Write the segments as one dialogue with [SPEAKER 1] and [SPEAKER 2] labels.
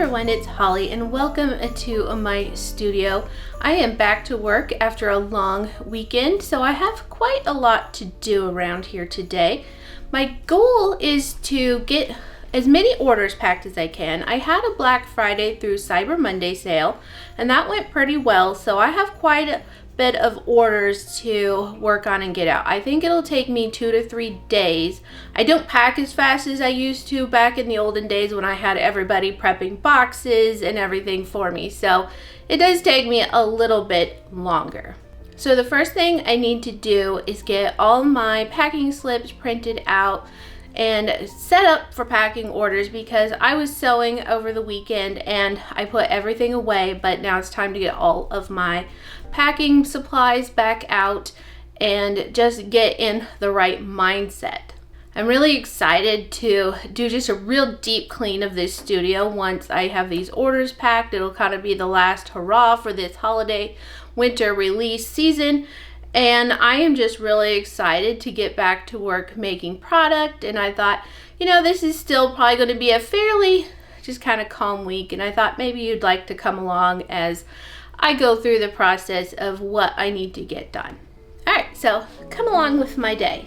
[SPEAKER 1] everyone, it's Holly and welcome to my studio. I am back to work after a long weekend, so I have quite a lot to do around here today. My goal is to get as many orders packed as I can. I had a Black Friday through Cyber Monday sale and that went pretty well, so I have quite a bit of orders to work on and get out. I think it'll take me 2 to 3 days. I don't pack as fast as I used to back in the olden days when I had everybody prepping boxes and everything for me, so it does take me a little bit longer. So the first thing I need to do is get all my packing slips printed out and set up for packing orders, because I was sewing over the weekend and I put everything away, but now it's time to get all of my packing supplies back out and just get in the right mindset. I'm really excited to do just a real deep clean of this studio once I have these orders packed. It'll kind of be the last hurrah for this holiday winter release season. And I am just really excited to get back to work making product. And I thought, you know, this is still probably going to be a fairly just kind of calm week. And I thought maybe you'd like to come along as I go through the process of what I need to get done. All right, so come along with my day.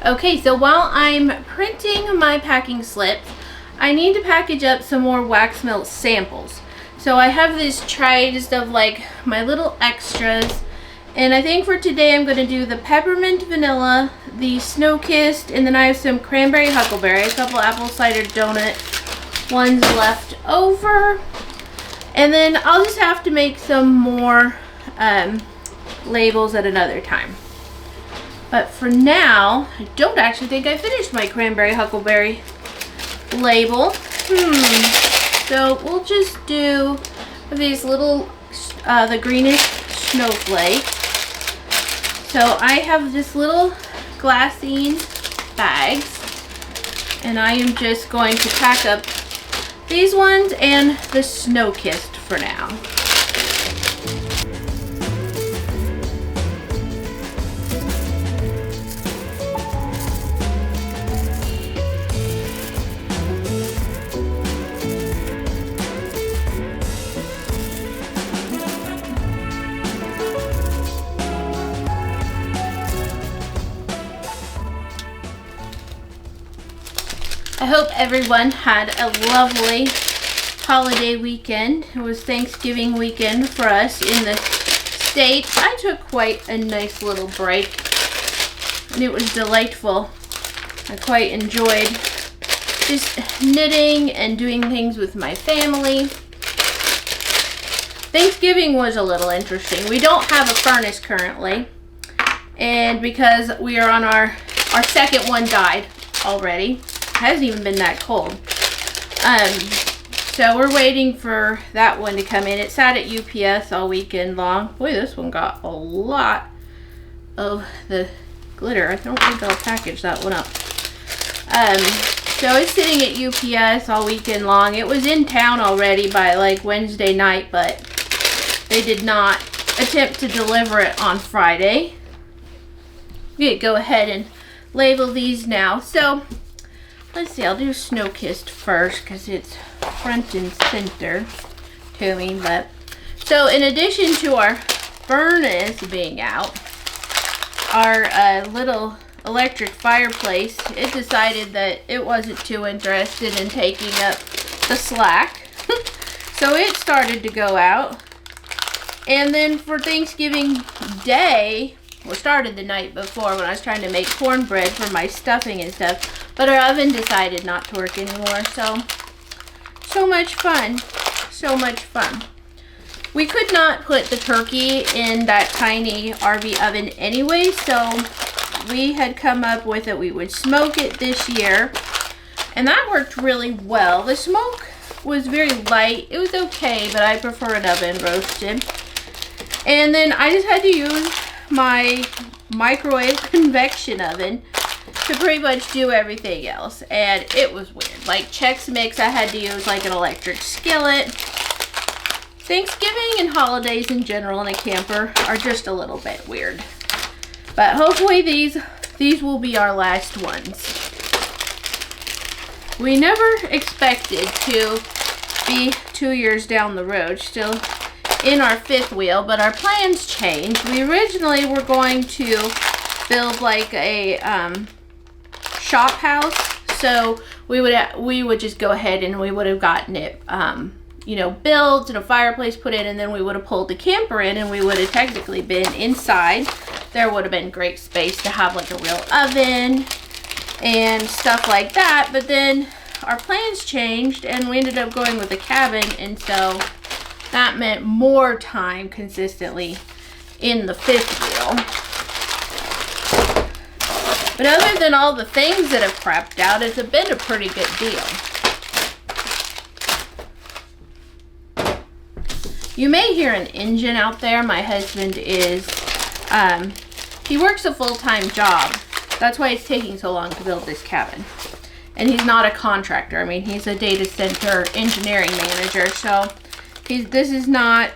[SPEAKER 1] Okay, so while I'm printing my packing slips, I need to package up some more wax melt samples. So I have this tray just of like my little extras, and I think for today I'm going to do the peppermint vanilla, the snow kissed, and then I have some cranberry huckleberry, a couple apple cider donut ones left over, and then I'll just have to make some more labels at another time. But for now, I don't actually think I finished my cranberry huckleberry label. So we'll just do these little, the greenish snowflake. So I have this little glassine bags, and I am just going to pack up these ones and the snow kissed for now. I hope everyone had a lovely holiday weekend. It was Thanksgiving weekend for us in the States. I took quite a nice little break and it was delightful. I quite enjoyed just knitting and doing things with my family. Thanksgiving was a little interesting. We don't have a furnace currently, and because we are on our second one died already. It hasn't even been that cold. So we're waiting for that one to come in. It sat at UPS all weekend long. Boy, this one got a lot of the glitter. I don't think I'll package that one up. So it's sitting at UPS all weekend long. It was in town already by like Wednesday night, but they did not attempt to deliver it on Friday. We go ahead and label these now. So let's see, I'll do snow kissed first because it's front and center to me. But so in addition to our furnace being out, our little electric fireplace, it decided that it wasn't too interested in taking up the slack. So it started to go out. And then for Thanksgiving Day, well, started the night before when I was trying to make cornbread for my stuffing and stuff. But our oven decided not to work anymore, so much fun, so much fun. We could not put the turkey in that tiny RV oven anyway, so we had come up with it. We would smoke it this year, and that worked really well. The smoke was very light. It was okay, but I prefer an oven roasted. And then I just had to use my microwave convection oven to pretty much do everything else, and it was weird. Like Chex Mix, I had to use like an electric skillet. Thanksgiving and holidays in general in a camper are just a little bit weird. But hopefully these will be our last ones. We never expected to be 2 years down the road, still in our 5th wheel, but our plans changed. We originally were going to build like a shop house, so we would just go ahead and we would have gotten it you know, built and a fireplace put in, and then we would have pulled the camper in and we would have technically been inside. There would have been great space to have like a real oven and stuff like that, but then our plans changed and we ended up going with a cabin, and so that meant more time consistently in the 5th wheel. But other than all the things that have crapped out, it's been a pretty good deal. You may hear an engine out there. My husband is, he works a full-time job. That's why it's taking so long to build this cabin. And he's not a contractor. I mean, he's a data center engineering manager. So this is not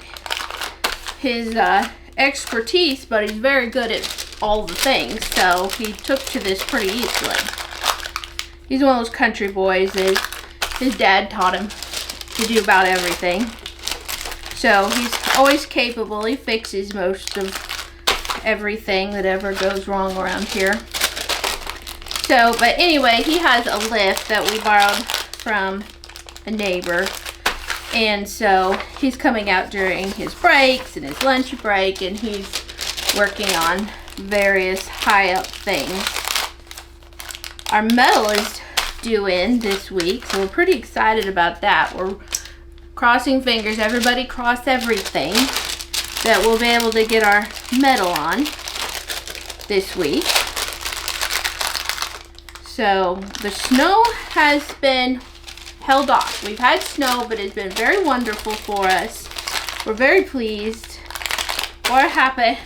[SPEAKER 1] his expertise, but he's very good at all the things. So he took to this pretty easily. He's one of those country boys that his dad taught him to do about everything. So he's always capable. He fixes most of everything that ever goes wrong around here. So, but anyway, he has a lift that we borrowed from a neighbor. And so he's coming out during his breaks and his lunch break, and he's working on various high up things. Our metal is due in this week, so we're pretty excited about that. We're crossing fingers, everybody cross everything, that we'll be able to get our metal on this week. So the snow has been held off. We've had snow, but it's been very wonderful for us. We're very pleased. We're happy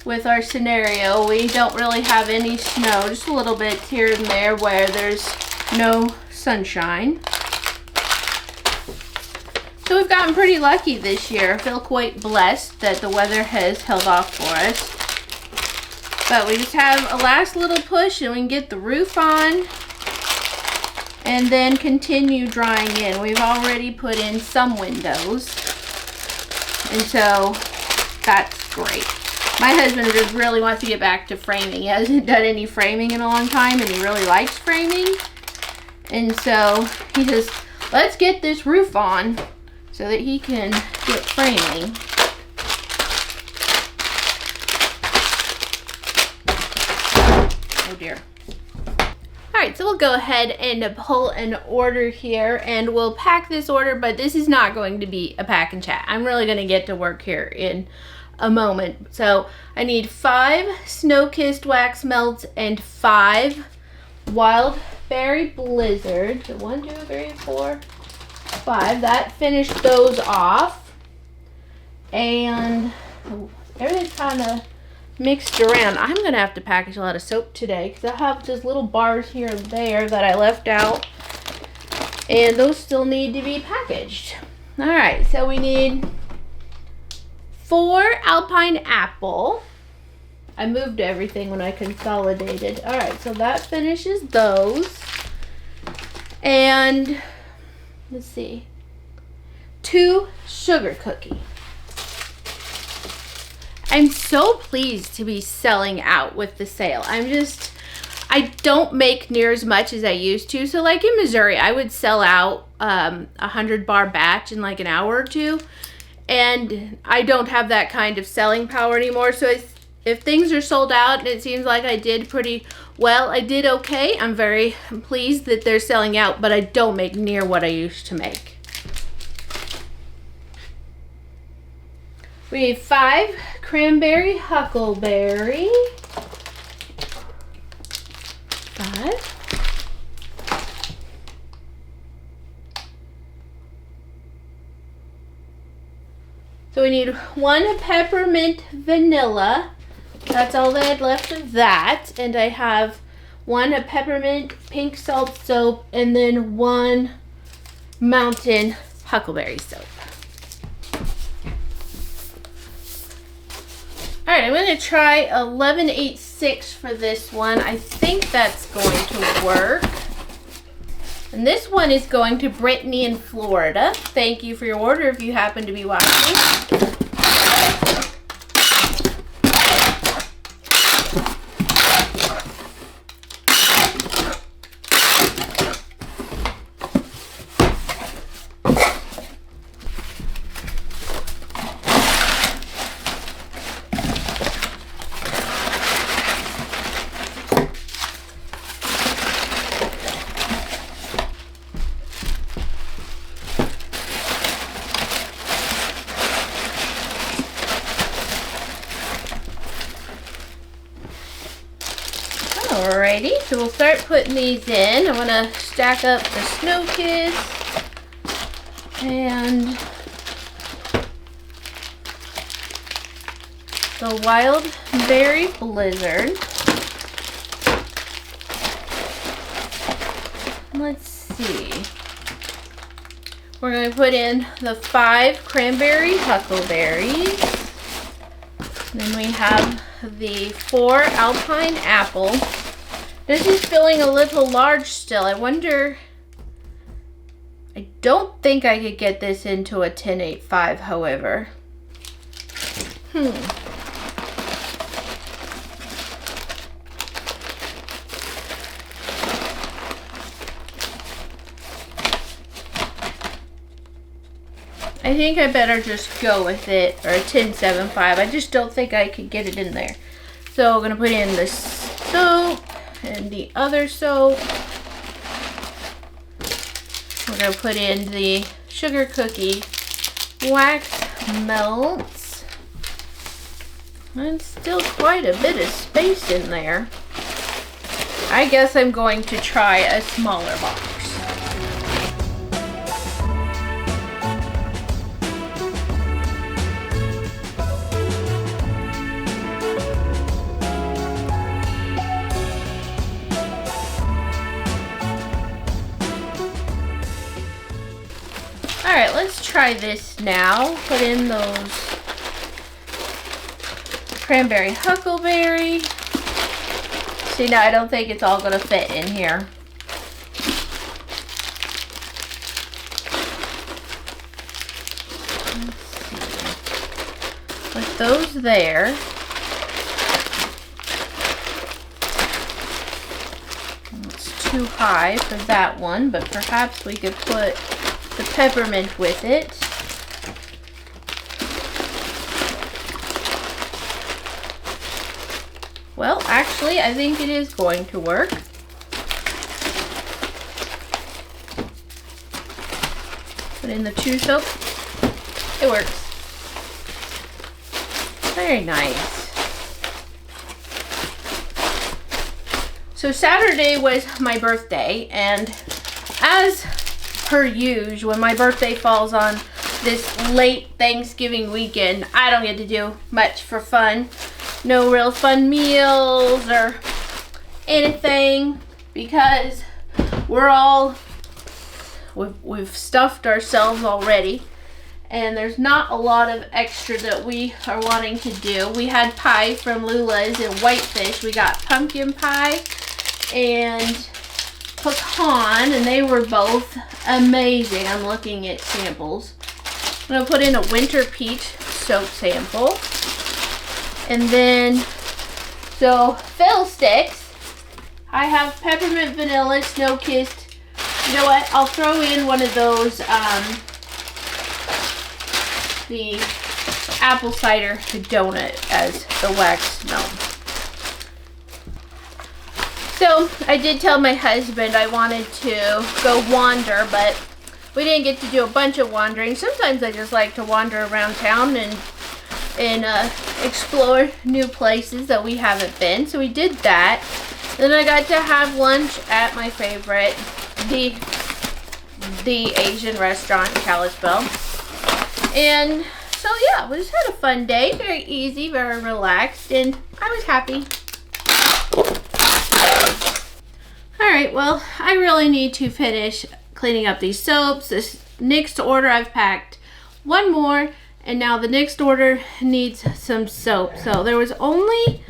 [SPEAKER 1] with our scenario. We don't really have any snow, just a little bit here and there where there's no sunshine. So we've gotten pretty lucky this year. I feel quite blessed that the weather has held off for us. But we just have a last little push and we can get the roof on and then continue drying in. We've already put in some windows, and so that's great. My husband just really wants to get back to framing. He hasn't done any framing in a long time, and he really likes framing. And so he says, let's get this roof on so that he can get framing. Oh dear. Alright, so we'll go ahead and pull an order here, and we'll pack this order, but this is not going to be a pack and chat. I'm really going to get to work here in a moment. So I need 5 snow-kissed wax melts and 5 wild berry blizzard. So 1, 2, 3, 4, 5. That finished those off, and everything's kind of mixed around. I'm gonna have to package a lot of soap today because I have just little bars here and there that I left out, and those still need to be packaged. All right, so we need 4 Alpine Apple. I moved everything when I consolidated. All right, so that finishes those. And let's see, 2 sugar cookie. I'm so pleased to be selling out with the sale. I don't make near as much as I used to. So like in Missouri, I would sell out 100 bar batch in like an hour or 2. And I don't have that kind of selling power anymore. So if things are sold out, and it seems like I did pretty well, I did okay. I'm very pleased that they're selling out, but I don't make near what I used to make. We need 5 cranberry huckleberry. 5. So we need 1 peppermint vanilla. That's all that I had left of that. And I have one a peppermint pink salt soap, and then one mountain huckleberry soap. All right, I'm going to try 1186 for this one. I think that's going to work. And this one is going to Brittany in Florida. Thank you for your order if you happen to be watching. Alrighty, so we'll start putting these in. I want to stack up the Snow Kiss and the Wild Berry Blizzard. Let's see. We're going to put in the 5 Cranberry Huckleberries. Then we have the 4 Alpine Apple. This is feeling a little large still. I wonder, I don't think I could get this into a 10.85, however. I think I better just go with it, or a 10.75. I just don't think I could get it in there. So I'm gonna put in the soap and the other soap. We're gonna put in the sugar cookie wax melts. And still quite a bit of space in there. I guess I'm going to try a smaller box. All right, let's try this now. Put in those cranberry huckleberry. See, now I don't think it's all gonna fit in here. Let's see. Put those there. It's too high for that one, but perhaps we could put the peppermint with it. Well, actually, I think it is going to work. Put in the 2 soap. It works. Very nice. So Saturday was my birthday, and as per usual, when my birthday falls on this late Thanksgiving weekend, I don't get to do much for fun. No real fun meals or anything, because we've stuffed ourselves already, and there's not a lot of extra that we are wanting to do. We had pie from Lula's and Whitefish. We got pumpkin pie and pecan, and they were both amazing. I'm looking at samples. I'm gonna put in a winter peach soap sample. And then, so fiddle sticks. I have peppermint vanilla snow kissed. You know what? I'll throw in one of those, the apple cider donut as the wax melt. So I did tell my husband I wanted to go wander, but we didn't get to do a bunch of wandering. Sometimes I just like to wander around town and explore new places that we haven't been. So we did that. Then I got to have lunch at my favorite, the Asian restaurant in Kalispell. And so yeah, we just had a fun day. Very easy, very relaxed, and I was happy. All right, well, I really need to finish cleaning up these soaps. This next order, I've packed one more, and now the next order needs some soap. So there was only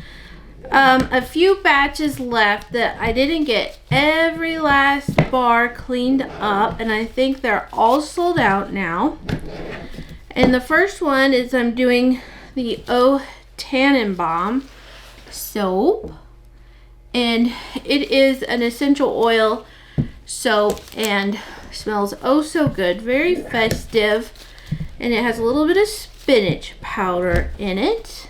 [SPEAKER 1] a few batches left that I didn't get every last bar cleaned up, and I think they're all sold out now. And the first one is I'm doing the O Tannenbaum soap, and it is an essential oil soap and smells oh so good, very festive, and it has a little bit of spinach powder in it.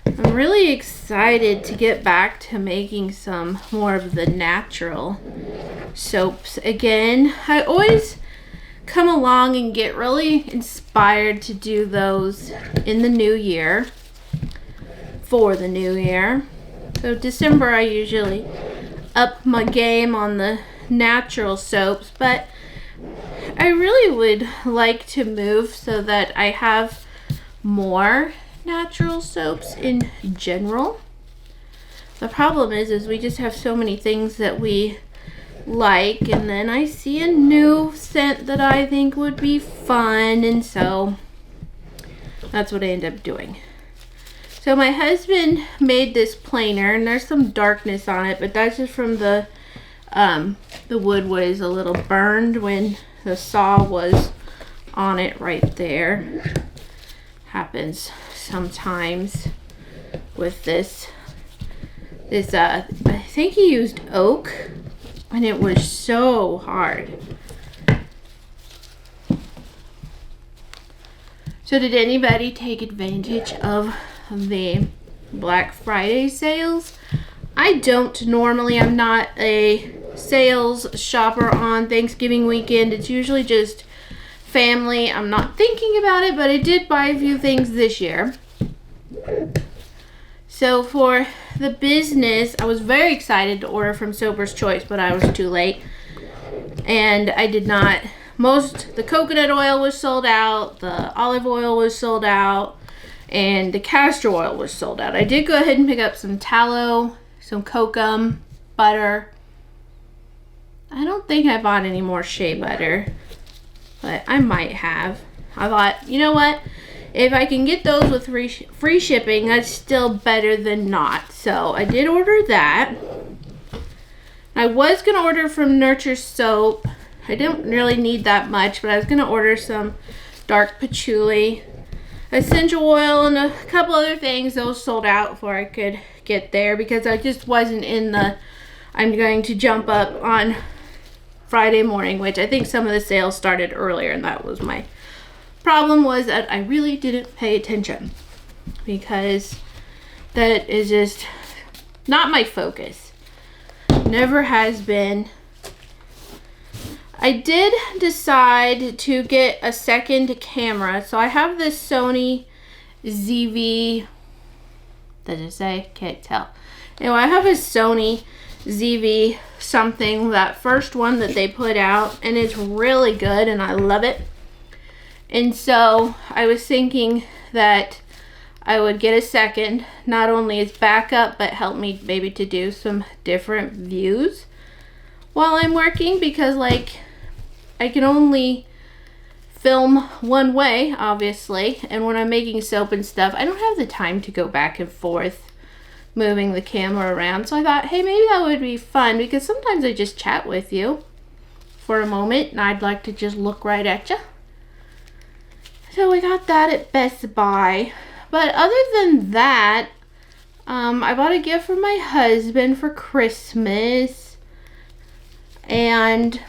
[SPEAKER 1] I'm really excited to get back to making some more of the natural soaps again. I always come along and get really inspired to do those in the new year, for the new year. So December I usually up my game on the natural soaps, but I really would like to move so that I have more natural soaps in general. The problem is we just have so many things that we like, and then I see a new scent that I think would be fun, and so that's what I end up doing. So my husband made this planer, and there's some darkness on it, but that's just from the wood was a little burned when the saw was on it right there. Happens sometimes with this. I think he used oak, and it was so hard. So did anybody take advantage of the Black Friday sales? I don't normally. I'm not a sales shopper on Thanksgiving weekend. It's usually just family. I'm not thinking about it, but I did buy a few things this year. So for the business, I was very excited to order from Sober's Choice, but I was too late, and I did not. The coconut oil was sold out, the olive oil was sold out, and the castor oil was sold out. I did go ahead and pick up some tallow, some kokum, butter. I don't think I bought any more shea butter, but I might have. I thought, you know what? If I can get those with free shipping, that's still better than not. So I did order that. I was going to order from Nurture Soap. I don't really need that much, but I was going to order some dark patchouli, essential oil, and a couple other things. Those sold out before I could get there because I just wasn't in the I'm going to jump up on Friday morning, which I think some of the sales started earlier, and that was my problem, was that I really didn't pay attention because that is just not my focus. Never has been. I did decide to get a second camera. So I have this Sony ZV, does it say? Can't tell. Anyway, I have a Sony ZV something, that first one that they put out, and it's really good and I love it. And so I was thinking that I would get a second, not only as backup, but help me maybe to do some different views while I'm working, because like I can only film one way, obviously, and when I'm making soap and stuff, I don't have the time to go back and forth moving the camera around. So I thought, hey, maybe that would be fun, because sometimes I just chat with you for a moment and I'd like to just look right at you. So we got that at Best Buy. But other than that, I bought a gift for my husband for Christmas, and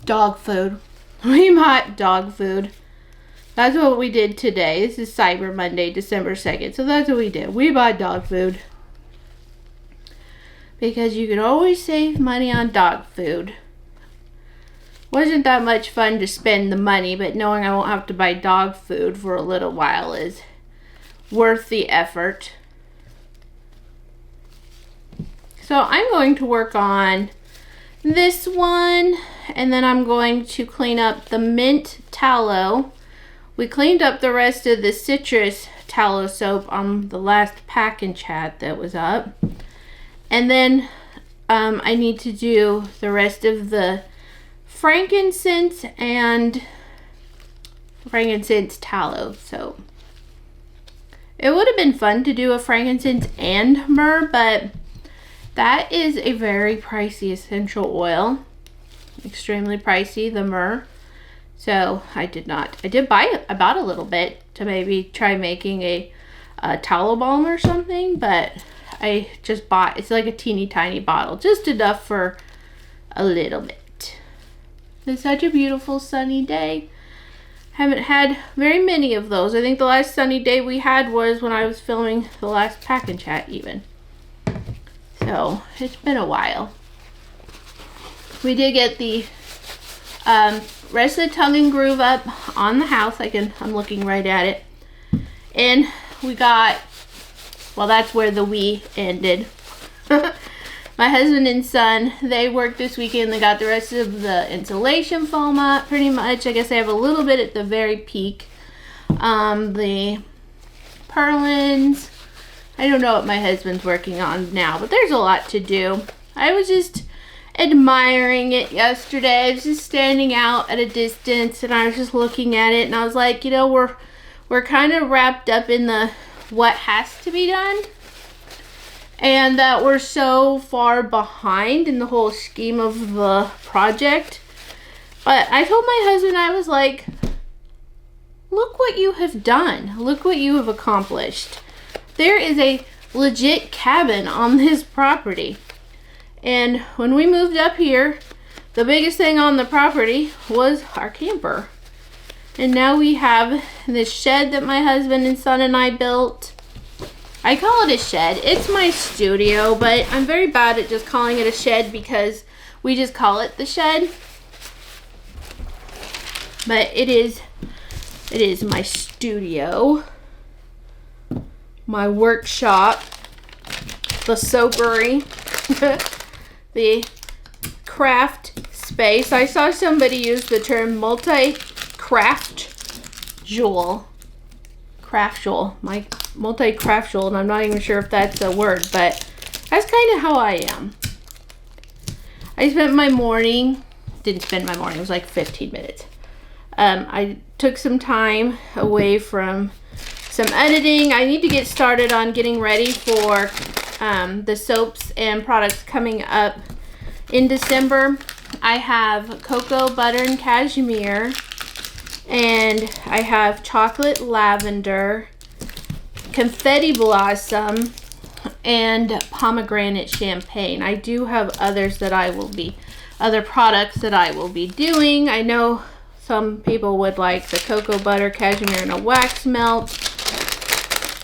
[SPEAKER 1] dog food. We bought dog food. That's what we did today. This is Cyber Monday, December 2nd. So that's what we did. We bought dog food. Because you can always save money on dog food. Wasn't that much fun to spend the money, but knowing I won't have to buy dog food for a little while is worth the effort. So I'm going to work on this one, and then I'm going to clean up the mint tallow. We cleaned up the rest of the citrus tallow soap on the last pack and chat that was up. And then I need to do the rest of the frankincense and frankincense tallow. So it would have been fun to do a frankincense and myrrh, but that is a very pricey essential oil. Extremely pricey, the myrrh. So I did not. I did buy it. I bought a little bit to maybe try making a tallow balm or something, but I just bought, it's like a teeny tiny bottle, just enough for a little bit. It's such a beautiful sunny day. Haven't had very many of those. I think the last sunny day we had was when I was filming the last Pack and Chat even. So it's been a while. We did get the rest of the tongue and groove up on the house. I'm looking right at it. And we got, well, that's where the we ended. My husband and son, they worked this weekend. They got the rest of the insulation foam up pretty much. I guess they have a little bit at the very peak. The purlins, I don't know what my husband's working on now, but there's a lot to do. I was just admiring it yesterday. I was just standing out at a distance and I was just looking at it and I was like, you know, we're kind of wrapped up in the what has to be done, and that we're so far behind in the whole scheme of the project. But I told my husband, I was like, look what you have done. Look what you have accomplished. There is a legit cabin on this property. And when we moved up here, the biggest thing on the property was our camper. And now we have this shed that my husband and son and I built. I call it a shed. It's my studio, but I'm very bad at just calling it a shed because we just call it the shed. But it is my studio, my workshop, the soakery, the craft space. I saw somebody use the term multi-craft-jewel. My multi-craft-jewel, and I'm not even sure if that's a word, but that's kind of how I am. I spent my morning, didn't spend my morning, it was like 15 minutes. I took some time away from some editing. I need to get started on getting ready for the soaps and products coming up in December. I have cocoa butter and cashmere, and I have chocolate lavender, confetti blossom, and pomegranate champagne. I do have others that other products that I will be doing. I know some people would like the cocoa butter, cashmere, and a wax melt.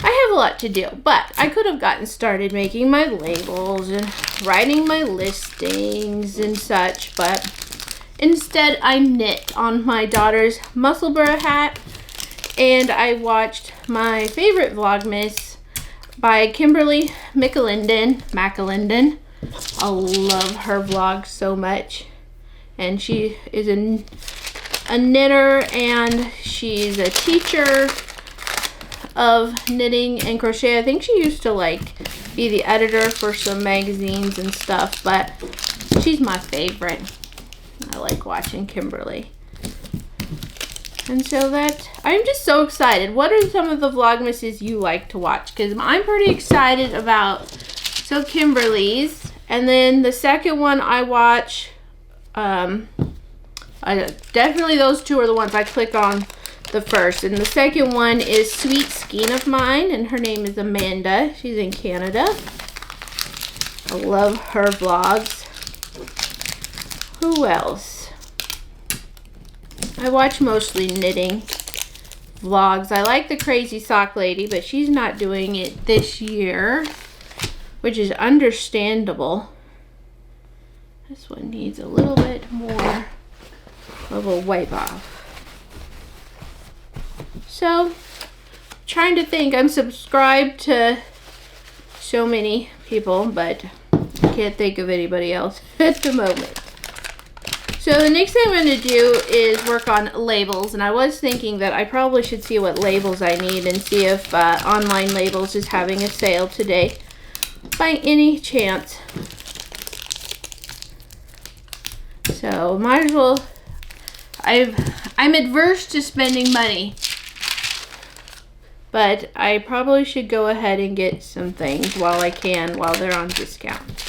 [SPEAKER 1] I have a lot to do, but I could have gotten started making my labels and writing my listings and such, but instead I knit on my daughter's Musselburgh hat, and I watched my favorite Vlogmas by Kimberly McAlinden. I love her vlog so much, and she is a knitter and she's a teacher of knitting and crochet. I think she used to like be the editor for some magazines and stuff, but she's my favorite. I like watching Kimberly. And so I'm just so excited. What are some of the Vlogmases you like to watch? Because I'm pretty excited about Kimberly's. And then the second one I watch, definitely those two are the ones I click on the first. And the second one is Sweet Skein of Mine, and her name is Amanda. She's in Canada. I love her vlogs. Who else? I watch mostly knitting vlogs. I like the Crazy Sock Lady, but she's not doing it this year, which is understandable. This one needs a little bit more of a wipe off. So, trying to think. I'm subscribed to so many people, but I can't think of anybody else at the moment. So the next thing I'm going to do is work on labels, and I was thinking that I probably should see what labels I need and see if Online Labels is having a sale today by any chance. So might as well, I'm adverse to spending money, but I probably should go ahead and get some things while I can, while they're on discount.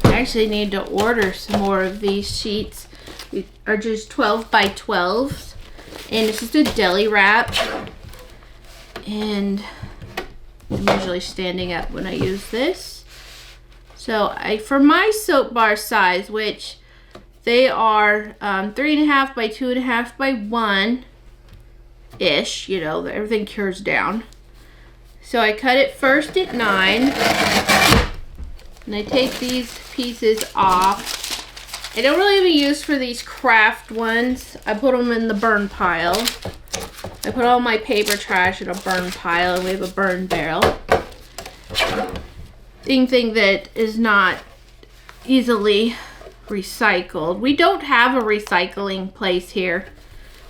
[SPEAKER 1] I actually need to order some more of these sheets. These are just 12 by 12, and it's just a deli wrap, and I'm usually standing up when I use this. So for my soap bar size, which they are 3.5 by 2.5 by 1 ish, you know, everything cures down. So I cut it first at 9, and I take these pieces off. I don't really have a use for these craft ones. I put them in the burn pile. I put all my paper trash in a burn pile, and we have a burn barrel. Anything that is not easily recycled. We don't have a recycling place here.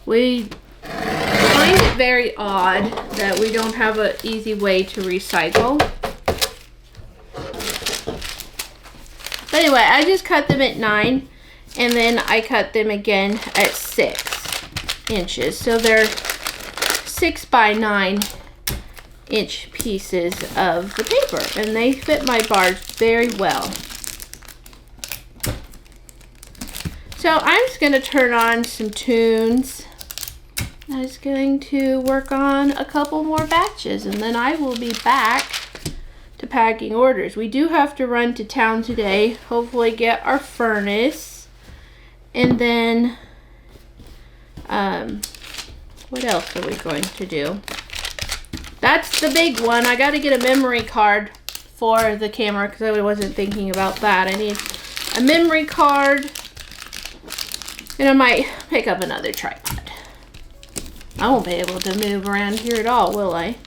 [SPEAKER 1] We find it very odd that we don't have an easy way to recycle. But anyway, I just cut them at 9, and then I cut them again at 6 inches. So they're 6 by 9 inch pieces of the paper, and they fit my bars very well. So I'm just going to turn on some tunes. I'm just going to work on a couple more batches, and then I will be back to packing orders. We do have to run to town today, hopefully get our furnace, and then what else are we going to do? That's the big one. I got to get a memory card for the camera because I wasn't thinking about that. I need a memory card, and I might pick up another tripod. I won't be able to move around here at all, will I?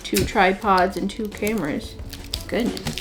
[SPEAKER 1] 2 tripods and 2 cameras. Goodness.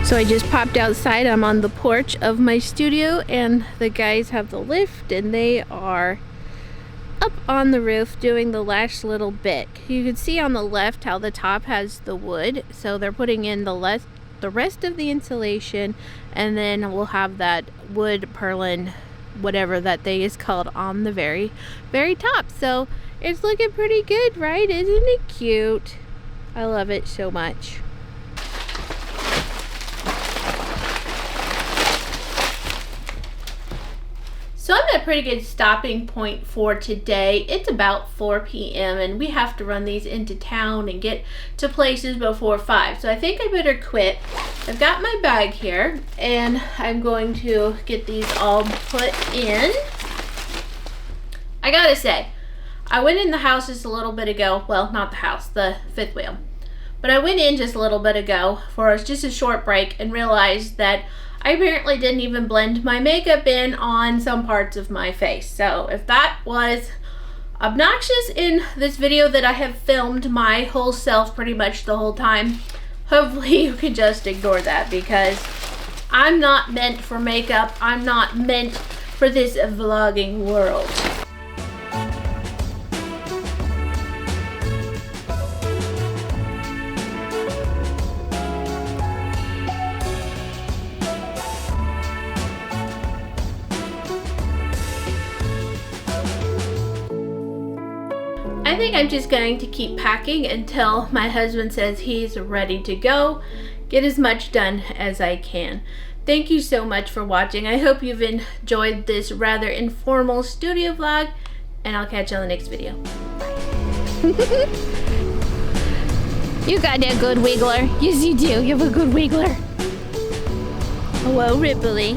[SPEAKER 1] So I just popped outside. I'm on the porch of my studio, and the guys have the lift, and they are up on the roof doing the last little bit. You can see on the left how the top has the wood, so they're putting in the rest of the insulation, and then we'll have that wood purlin, whatever that thing is called, on the very top. So it's looking pretty good, right? Isn't it cute? I love it so much. So I'm at a pretty good stopping point for today. It's about 4 p.m. and we have to run these into town and get to places before 5. So I think I better quit. I've got my bag here and I'm going to get these all put in. I gotta say, I went in the house just a little bit ago. Well, not the house, the fifth wheel. But I went in just a little bit ago for just a short break and realized that I apparently didn't even blend my makeup in on some parts of my face. So if that was obnoxious in this video that I have filmed my whole self pretty much the whole time, hopefully you can just ignore that, because I'm not meant for makeup. I'm not meant for this vlogging world. I think I'm just going to keep packing until my husband says he's ready to go. Get as much done as I can. Thank you so much for watching. I hope you've enjoyed this rather informal studio vlog, and I'll catch you on the next video. Bye.
[SPEAKER 2] You got a good wiggler. Yes, you do. You have a good wiggler. Hello, Ripley.